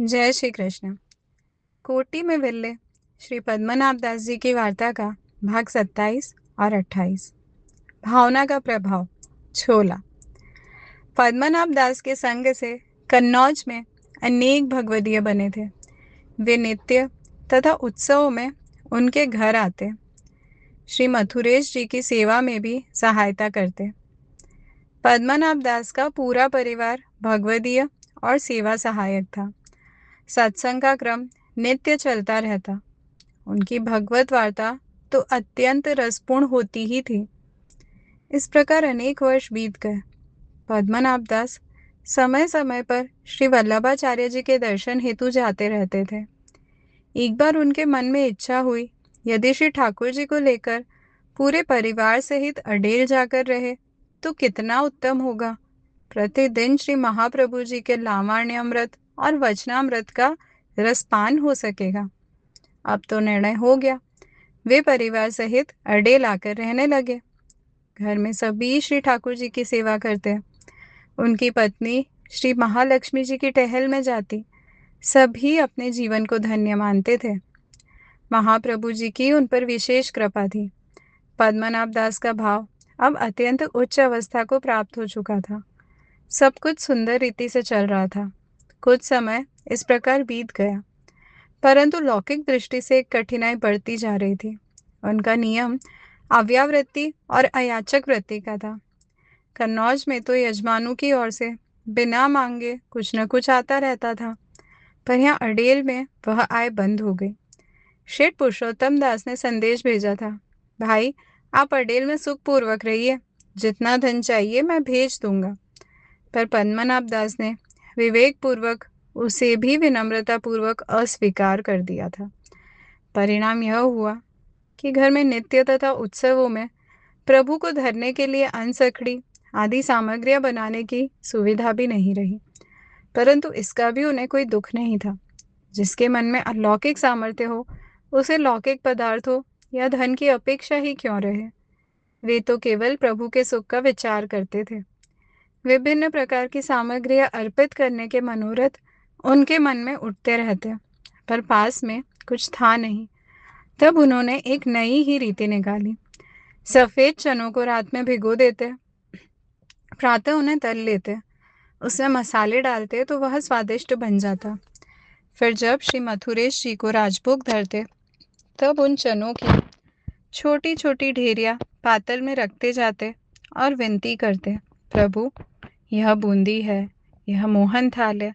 जय श्री कृष्ण। कोटी में विरले श्री पद्मनाभ दास जी की वार्ता का भाग 27 और 28। भावना का प्रभाव। छोला। पद्मनाभ दास के संग से कन्नौज में अनेक भगवदीय बने थे। वे नित्य तथा उत्सवों में उनके घर आते, श्री मथुरेश जी की सेवा में भी सहायता करते। पद्मनाभ दास का पूरा परिवार भगवदीय और सेवा सहायक था। सत्संग का क्रम नित्य चलता रहता। उनकी भगवत वार्ता तो अत्यंत रसपूर्ण होती ही थी। इस प्रकार अनेक वर्ष बीत गए। पद्मनाभ दास समय समय पर श्री वल्लभाचार्य जी के दर्शन हेतु जाते रहते थे। एक बार उनके मन में इच्छा हुई, यदि श्री ठाकुर जी को लेकर पूरे परिवार सहित अडेल जाकर रहे तो कितना उत्तम होगा। प्रतिदिन श्री महाप्रभु जी के लावण्यामृत और वचनामृत का रसपान हो सकेगा। अब तो निर्णय हो गया। वे परिवार सहित अडेल आकर रहने लगे। घर में सभी श्री ठाकुर जी की सेवा करते। उनकी पत्नी श्री महालक्ष्मी जी की टहल में जाती। सभी अपने जीवन को धन्य मानते थे। महाप्रभु जी की उन पर विशेष कृपा थी। पद्मनाभ दास का भाव अब अत्यंत उच्च अवस्था को प्राप्त हो चुका था। सब कुछ सुंदर रीति से चल रहा था। कुछ समय इस प्रकार बीत गया, परंतु लौकिक दृष्टि से एक कठिनाई बढ़ती जा रही थी। उनका नियम अव्यावृत्ति और अयाचक वृत्ति का था। कन्नौज में तो यजमानों की ओर से बिना मांगे कुछ न कुछ आता रहता था, पर यहाँ अडेल में वह आय बंद हो गई। शेठ पुरुषोत्तम दास ने संदेश भेजा था, भाई आप अडेल में सुखपूर्वक रहिए, जितना धन चाहिए मैं भेज दूंगा। पर पद्मनाभ दास ने विवेक पूर्वक उसे भी विनम्रता पूर्वक अस्वीकार कर दिया था। परिणाम यह हुआ कि घर में नित्य तथा उत्सवों में प्रभु को धरने के लिए अनसखड़ी आदि सामग्रियां बनाने की सुविधा भी नहीं रही। परंतु इसका भी उन्हें कोई दुख नहीं था। जिसके मन में अलौकिक सामर्थ्य हो, उसे लौकिक पदार्थों या धन की अपेक्षा ही क्यों रहे। वे तो केवल प्रभु के सुख का विचार करते थे। विभिन्न प्रकार की सामग्रियां अर्पित करने के मनोरथ उनके मन में उठते रहते, पर पास में कुछ था नहीं। तब उन्होंने एक नई ही रीति निकाली। सफेद चनों को रात में भिगो देते, प्रातः उन्हें तल लेते, उसमें मसाले डालते तो वह स्वादिष्ट बन जाता। फिर जब श्री मथुरेश जी को राजभोग धरते, तब उन चनों की छोटी छोटी ढेरियां पातल में रखते जाते और विनती करते, प्रभु यह बूंदी है, यह मोहन थाल है,